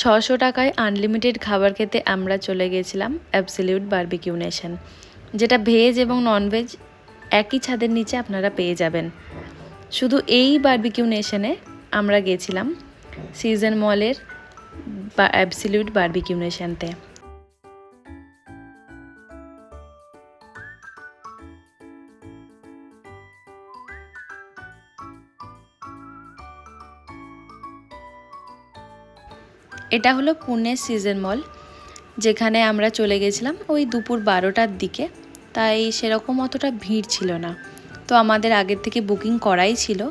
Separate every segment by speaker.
Speaker 1: 600 টাকায় আনলিমিটেড খাবার খেতে আমরা চলে গেছিলাম অ্যাবসলিউট বারবিকিউ নেশন, যেটা ভেজ এবং ননভেজ একই ছাদের নিচে আপনারা পেয়ে যাবেন। শুধু এই বারবিকিউ নেশনে আমরা গেছিলাম সিজন মলের অ্যাবসলিউট বারবিকিউ নেশনতে। এটা হলো পুনের সিজন মল, যেখানে আমরা চলে গেছিলাম ওই দুপুর 12টার দিকে, তাই সেরকম অতটা ভিড় ছিল না। তো আমাদের আগের থেকে বুকিং করাই ছিল,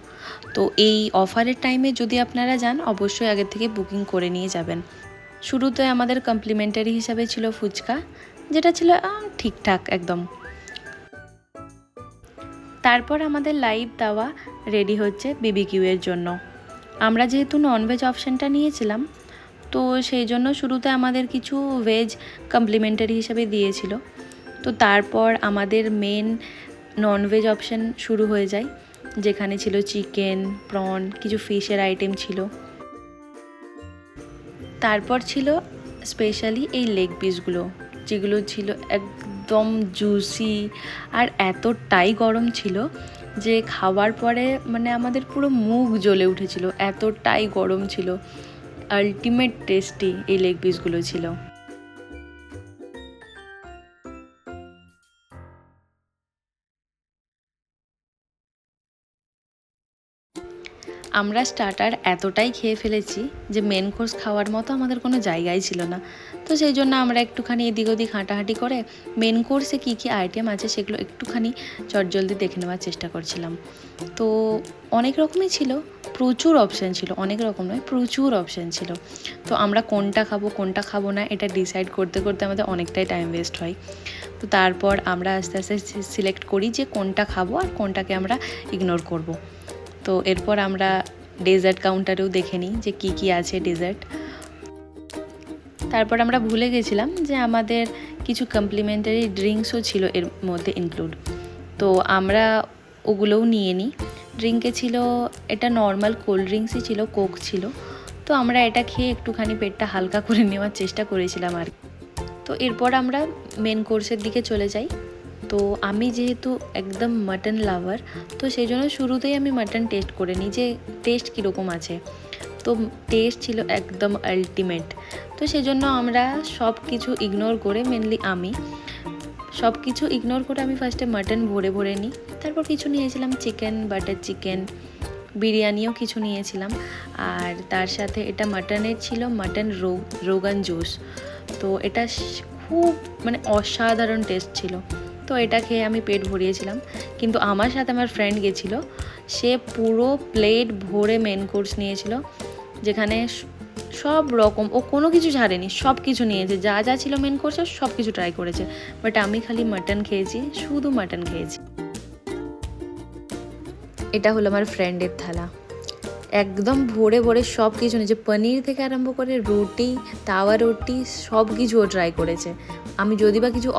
Speaker 1: তো এই অফারের টাইমে যদি আপনারা যান অবশ্যই আগের থেকে বুকিং করে নিয়ে যাবেন। শুরুতে আমাদের কমপ্লিমেন্টারি হিসাবে ছিল ফুচকা, যেটা ছিল ঠিকঠাক একদম। তারপর আমাদের লাইভ দাওয়া রেডি হচ্ছে বিবিকিউ এর জন্য। আমরা যেহেতু ননভেজ অপশানটা নিয়েছিলাম, তো সেই জন্য শুরুতে আমাদের কিছু ভেজ কমপ্লিমেন্টারি হিসাবে দিয়েছিল। তো তারপর আমাদের মেন ননভেজ অপশান শুরু হয়ে যায়, যেখানে ছিল চিকেন, প্রন, কিছু ফিশের আইটেম ছিল। তারপর ছিল স্পেশালি এই লেগ পিসগুলো, যেগুলো ছিল একদম জুসি আর এতটাই গরম ছিল যে খাওয়ার পরে মানে আমাদের পুরো মুখ জ্বলে উঠেছিল, এতটাই গরম ছিল। আলটিমেট টেস্টি এই লেগ পিসগুলো ছিল। আমরা স্টার্টার এতটাই খেয়ে ফেলেছি যে মেন কোর্স খাওয়ার মতো আমাদের কোনো জায়গাই ছিল না। তো সেই জন্য আমরা একটুখানি এদিক ওদিক হাঁটাহাঁটি করে মেন কোর্সে কী কী আইটেম আছে সেগুলো একটুখানি চটজলদি দেখে নেওয়ার চেষ্টা করছিলাম। তো অনেক রকমই ছিল, প্রচুর অপশান ছিল, অনেক রকম নয় প্রচুর অপশান ছিল। তো আমরা কোনটা খাবো কোনটা খাবো না এটা ডিসাইড করতে করতে আমাদের অনেকটাই টাইম ওয়েস্ট হয়। তো তারপর আমরা আস্তে আস্তে সিলেক্ট করি যে কোনটা খাবো আর কোনটাকে আমরা ইগনোর করব। তো এরপর আমরা ডেজার্ট কাউন্টারেও দেখে নিই যে কী কী আছে ডেজার্ট। তারপর আমরা ভুলে গেছিলাম যে আমাদের কিছু কমপ্লিমেন্টারি ড্রিঙ্কসও ছিল এর মধ্যে ইনক্লুড, তো আমরা ওগুলোও নিয়ে নিই। ড্রিঙ্কে ছিল এটা নর্মাল কোল্ড ড্রিঙ্কসই ছিল, কোক ছিল। তো আমরা এটা খেয়ে একটুখানি পেটটা হালকা করে নেওয়ার চেষ্টা করেছিলাম আর। তো এরপর আমরা মেন কোর্সের দিকে চলে যাই। তো আমি যেহেতু একদম মাটন লাভার, তো সেই জন্য শুরুতেই আমি মাটন টেস্ট করে নিই যে টেস্ট কীরকম আছে। তো টেস্ট ছিল একদম আলটিমেট। তো সেই জন্য আমরা সব কিছু ইগনোর করে, মেনলি আমি সব কিছু ইগনোর করে আমি ফার্স্টে মাটন ভরে ভরে নিই। তারপর কিছু নিয়েছিলাম চিকেন, বাটার চিকেন, বিরিয়ানিও কিছু নিয়েছিলাম। আর তার সাথে এটা মাটনের ছিল মাটন রোগান জোশ। তো এটা খুব মানে অসাধারণ টেস্ট ছিল। তো এটা খেয়ে আমি পেট ভরিয়েছিলাম। কিন্তু আমার সাথে আমার ফ্রেন্ড গেছিলো, সে পুরো প্লেট ভরে মেন কোর্স নিয়েছিল, যেখানে সব রকম ও কোনো কিছু ছাড়েনি, সব কিছু নিয়েছে, যা যা ছিল মেন কোর্সে সব কিছু ট্রাই করেছে। বাট আমি খালি মাটন খেয়েছি, শুধু মাটন খেয়েছি। এটা হলো আমার ফ্রেন্ডের থালা, একদম ভরে ভরে সব কিছু নিয়েছে, পনির থেকে আরম্ভ করে রুটি, তাওয়া রুটি সব কিছু ও ট্রাই করেছে। আমি যদি বা কিছু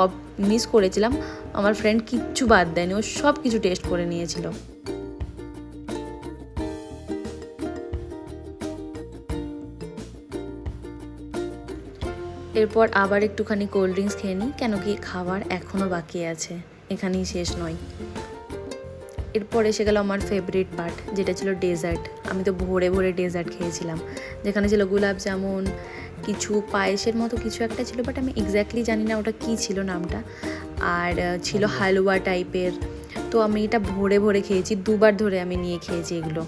Speaker 1: মিস করেছিলাম, আমার ফ্রেন্ড কিচ্ছু বাদ দেয়নি, ও সব কিছু টেস্ট করে নিয়েছিল। এরপর আবার একটুখানি কোল্ড ড্রিঙ্কস খেয়ে নিই, কেন কি খাবার এখনও বাকি আছে, এখানেই শেষ নয়। এরপর এসে গেল আমার ফেভারিট পার্ট, যেটা ছিল ডেজার্ট। আমি তো ভরে ভরে ডেজার্ট খেয়েছিলাম, যেখানে ছিল গোলাপ জামুন, কিছু পায়েসের মতো কিছু একটা ছিল, বাট আমি এক্স্যাক্টলি জানি না ওটা কী ছিল নামটা। আর ছিল হালুয়া টাইপের। তো আমি এটা ভরে ভরে খেয়েছি, দুবার ধরে আমি নিয়ে খেয়েছি এগুলো।